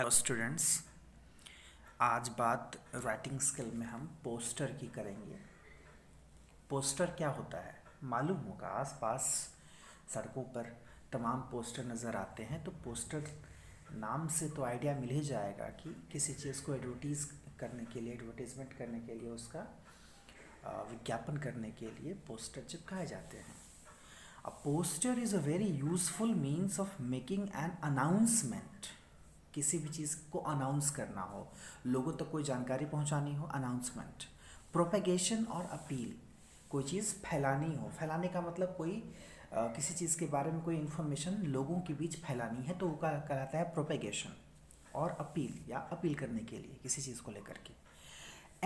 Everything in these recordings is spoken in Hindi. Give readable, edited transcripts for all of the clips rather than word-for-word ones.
Hello students. आज बात राइटिंग स्किल में हम पोस्टर की करेंगे। पोस्टर क्या होता है मालूम होगा, आसपास सड़कों पर तमाम पोस्टर नज़र आते हैं। तो पोस्टर नाम से तो आइडिया मिल ही जाएगा कि किसी चीज़ को एडवर्टीज़मेंट करने के लिए उसका विज्ञापन करने के लिए पोस्टर चिपकाए जाते हैं। A poster is a very useful means of making an announcement. किसी भी चीज़ को अनाउंस करना हो, लोगों तक कोई जानकारी पहुंचानी हो, अनाउंसमेंट। प्रोपेगेशन और अपील, कोई चीज़ फैलानी हो, फैलाने का मतलब कोई किसी चीज़ के बारे में कोई इन्फॉर्मेशन लोगों के बीच फैलानी है तो वो कहलाता है प्रोपेगेशन। और अपील या अपील करने के लिए किसी चीज़ को लेकर के।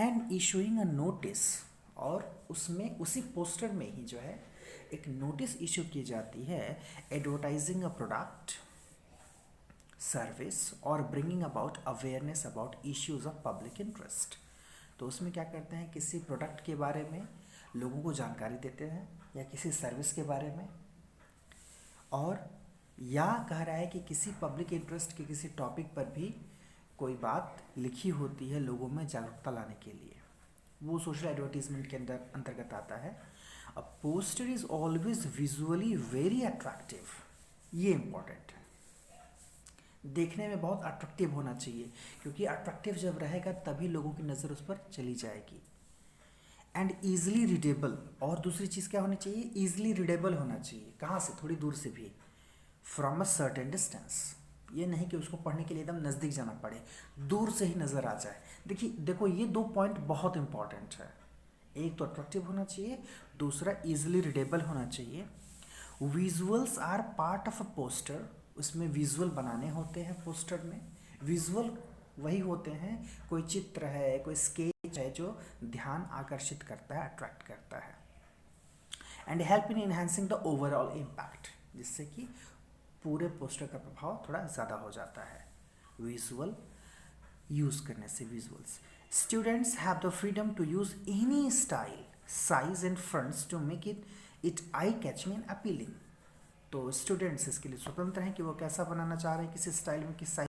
एंड इशूइंग अ नोटिस, और उसमें उसी पोस्टर में ही जो है एक नोटिस इशू की जाती है। एडवर्टाइजिंग अ प्रोडक्ट, सर्विस और bringing about awareness about issues of public interest. तो उसमें क्या करते हैं, किसी प्रोडक्ट के बारे में लोगों को जानकारी देते हैं या किसी सर्विस के बारे में, और या कह रहा है कि किसी पब्लिक इंटरेस्ट के किसी टॉपिक पर भी कोई बात लिखी होती है लोगों में जागरूकता लाने के लिए, वो सोशल एडवर्टीजमेंट के अंतर्गत आता है। A poster is always visually very attractive, ये इंपॉर्टेंट है। देखने में बहुत अट्रैक्टिव होना चाहिए, क्योंकि अट्रैक्टिव जब रहेगा तभी लोगों की नज़र उस पर चली जाएगी। एंड ईजिली रीडेबल, और दूसरी चीज़ क्या होनी चाहिए, ईजिली रीडेबल होना चाहिए। कहाँ से, थोड़ी दूर से भी, फ्रॉम अ सर्टेन डिस्टेंस। ये नहीं कि उसको पढ़ने के लिए एकदम नज़दीक जाना पड़े, दूर से ही नज़र आ जाए। देखो ये दो पॉइंट बहुत इंपॉर्टेंट है। एक तो अट्रैक्टिव होना चाहिए, दूसरा ईजिली रीडेबल होना चाहिए। Visuals are part of a poster, उसमें विजुअल बनाने होते हैं पोस्टर में। विजुअल वही होते हैं, कोई चित्र है, कोई स्केच है जो ध्यान आकर्षित करता है, अट्रैक्ट करता है। And help in enhancing the overall impact, जिससे कि पूरे पोस्टर का प्रभाव थोड़ा ज़्यादा हो जाता है विजुअल यूज़ करने से। Visuals, students have the freedom to use any style, size and fronts to make it eye catching and appealing. तो स्टूडेंट्स इसके लिए स्वतंत्र हैं कि वो कैसा बनाना चाह रहे हैं, किस स्टाइल में, किस साइज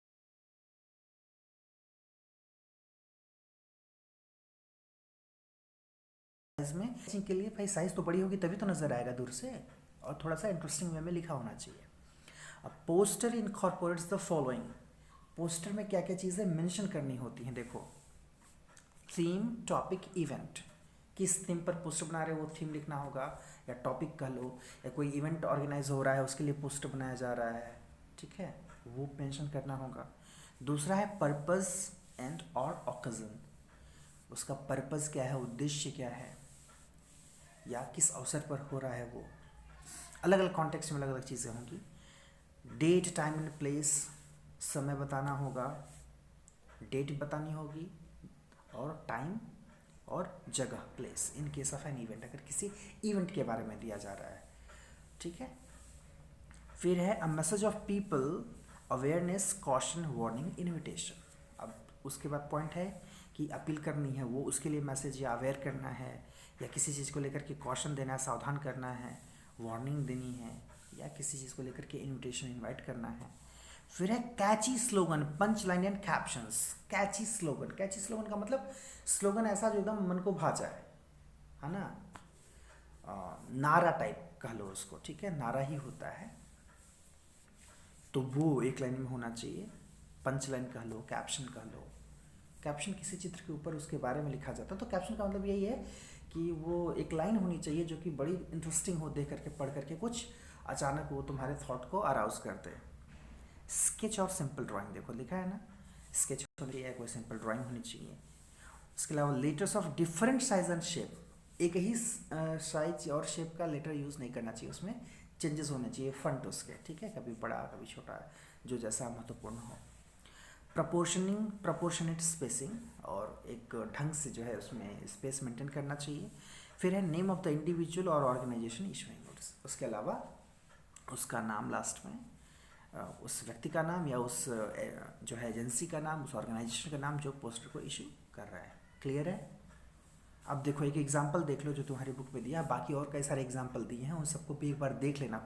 में। कैचिंग के लिए भाई साइज तो बड़ी होगी तभी तो नज़र आएगा दूर से, और थोड़ा सा इंटरेस्टिंग वे में लिखा होना चाहिए। अब poster incorporates the following, poster में क्या क्या चीज़ें मेंशन करनी होती हैं, देखो। थीम, टॉपिक, इवेंट, किस थीम पर पोस्टर बना रहे हो वो थीम लिखना होगा, या टॉपिक कह लो, या कोई इवेंट ऑर्गेनाइज हो रहा है उसके लिए पोस्टर बनाया जा रहा है, ठीक है, वो मेंशन करना होगा। दूसरा है पर्पस एंड और ऑकेजन, उसका पर्पस क्या है, उद्देश्य क्या है, या किस अवसर पर हो रहा है वो, अलग अलग कॉन्टेक्स्ट में अलग अलग चीज़ें होंगी। डेट, टाइम एंड प्लेस, समय बताना होगा, डेट बतानी होगी, और टाइम और जगह, place, in case of an event, अगर किसी इवेंट के बारे में दिया जा रहा है, ठीक है। फिर है a message of people, awareness, caution, warning, invitation. अब उसके बाद पॉइंट है कि अपील करनी है वो, उसके लिए मैसेज या अवेयर करना है, या किसी चीज़ को लेकर के कॉशन देना है, सावधान करना है, वार्निंग देनी है, या किसी चीज़ को लेकर के इन्विटेशन, इनवाइट करना है। फिर है catchy slogan, punch line and captions. Catchy slogan, catchy slogan का मतलब स्लोगन ऐसा जो एकदम मन को भा जाए, है ना, नारा टाइप कह लो उसको, ठीक है, नारा ही होता है, तो वो एक लाइन में होना चाहिए। पंच लाइन कह लो, कैप्शन कह लो। कैप्शन किसी चित्र के ऊपर उसके बारे में लिखा जाता है, तो कैप्शन का मतलब यही है कि वो एक लाइन होनी चाहिए जो कि बड़ी इंटरेस्टिंग हो, देख करके, पढ़ करके कुछ अचानक वो तुम्हारे थॉट को अराउज कर दे। स्केच और सिंपल ड्राइंग, देखो लिखा है ना, स्केच होनी चाहिए, कोई सिंपल ड्राइंग होनी चाहिए। उसके अलावा letters of different size and shape, एक ही साइज और शेप का लेटर यूज़ नहीं करना चाहिए, उसमें चेंजेस होने चाहिए फंट उसके, ठीक है, कभी बड़ा कभी छोटा, जो जैसा महत्वपूर्ण हो। प्रपोर्शनिंग, प्रपोर्शनेट स्पेसिंग, और एक ढंग से जो है उसमें स्पेस मेंटेन करना चाहिए। फिर है नेम ऑफ द इंडिविजुअल और ऑर्गेनाइजेशन इशूइंग नोटिस, उसके अलावा उसका नाम लास्ट में, उस व्यक्ति का नाम या उस जो है एजेंसी का नाम, उस ऑर्गेनाइजेशन का नाम जो पोस्टर को इशू कर रहा है। क्लियर है। अब देखो एक एग्जांपल देख लो जो तुम्हारी बुक में दिया, बाकी और कई सारे एग्जांपल दिए हैं, उन सबको भी एक बार देख लेना,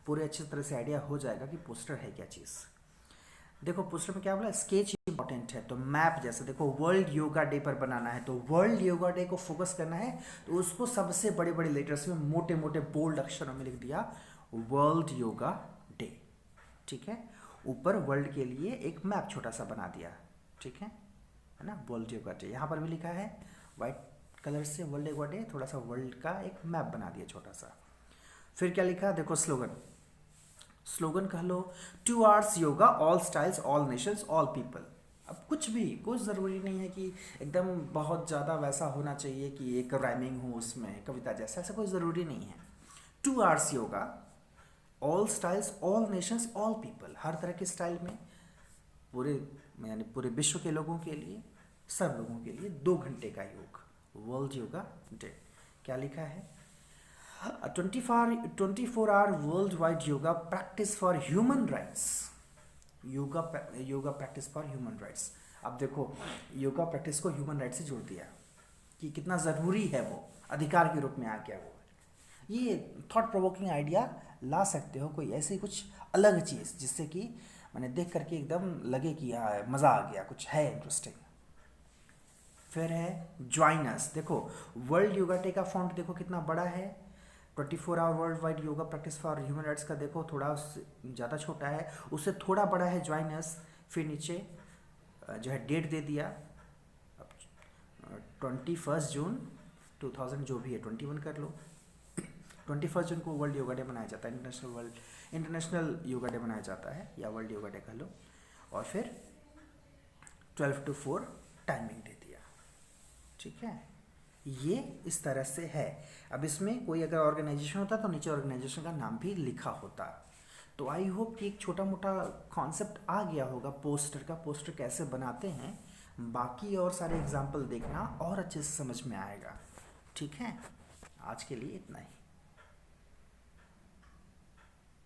पूरे अच्छी तरह से आइडिया हो जाएगा कि पोस्टर है क्या चीज़। देखो पोस्टर में क्या बोला, स्केच इंपॉर्टेंट है, तो मैप जैसे देखो वर्ल्ड योगा डे पर बनाना है, तो वर्ल्ड योगा डे को फोकस करना है, तो उसको सबसे बड़े बड़े लेटर्स में मोटे मोटे बोल्ड अक्षरों में लिख दिया वर्ल्ड योगा डे। ठीक है, ऊपर वर्ल्ड के लिए एक मैप छोटा सा बना दिया। ठीक है ना, वर्ल्ड योगा डे यहाँ पर भी लिखा है वाइट कलर से वर्ल्ड योगा डे, थोड़ा सा वर्ल्ड का एक मैप बना दिया छोटा सा। फिर क्या लिखा, देखो स्लोगन, स्लोगन कह लो 2 hours yoga all styles all nations all people. अब कुछ भी, कुछ ज़रूरी नहीं है कि एकदम बहुत ज़्यादा वैसा होना चाहिए कि एक राइमिंग हो उसमें कविता जैसा, ऐसा कोई ज़रूरी नहीं है। 2 hours yoga all styles all nations all people, हर तरह के स्टाइल में पूरे यानी पूरे विश्व के लोगों के लिए, सब लोगों के लिए 2 घंटे का योग, वर्ल्ड योगा डे। क्या लिखा है, 24 hour world wide yoga practice for human rights, yoga practice for human rights. अब देखो योगा प्रैक्टिस को ह्यूमन राइट से जोड़ दिया कि कितना ज़रूरी है, वो अधिकार के रूप में आ गया वो। ये थॉट प्रोवोकिंग आइडिया ला सकते हो, कोई ऐसी कुछ अलग चीज़ जिससे कि मैंने देख करके एकदम लगे कि हाँ मज़ा आ गया, कुछ है इंटरेस्टिंग। फिर है ज्वाइन अस, देखो वर्ल्ड योगा डे का फॉन्ट देखो कितना बड़ा है, 24 hour world wide yoga practice for human rights का देखो थोड़ा ज़्यादा छोटा है, उससे थोड़ा बड़ा है ज्वाइन अस। फिर नीचे जो है डेट दे दिया, 21 जून 2000 जो भी है 21 कर लो, 21 जून को वर्ल्ड योगा डे मनाया जाता है, इंटरनेशनल योगा डे मनाया जाता है, या वर्ल्ड योगा डे कर लो। और फिर 12 to 4 टाइमिंग दे दिया। ठीक है, ये इस तरह से है। अब इसमें कोई अगर ऑर्गेनाइजेशन होता तो नीचे ऑर्गेनाइजेशन का नाम भी लिखा होता। तो आई होप कि एक छोटा मोटा कॉन्सेप्ट आ गया होगा पोस्टर का, पोस्टर कैसे बनाते हैं, बाकी और सारे एग्जाम्पल देखना और अच्छे से समझ में आएगा। ठीक है, आज के लिए इतना ही।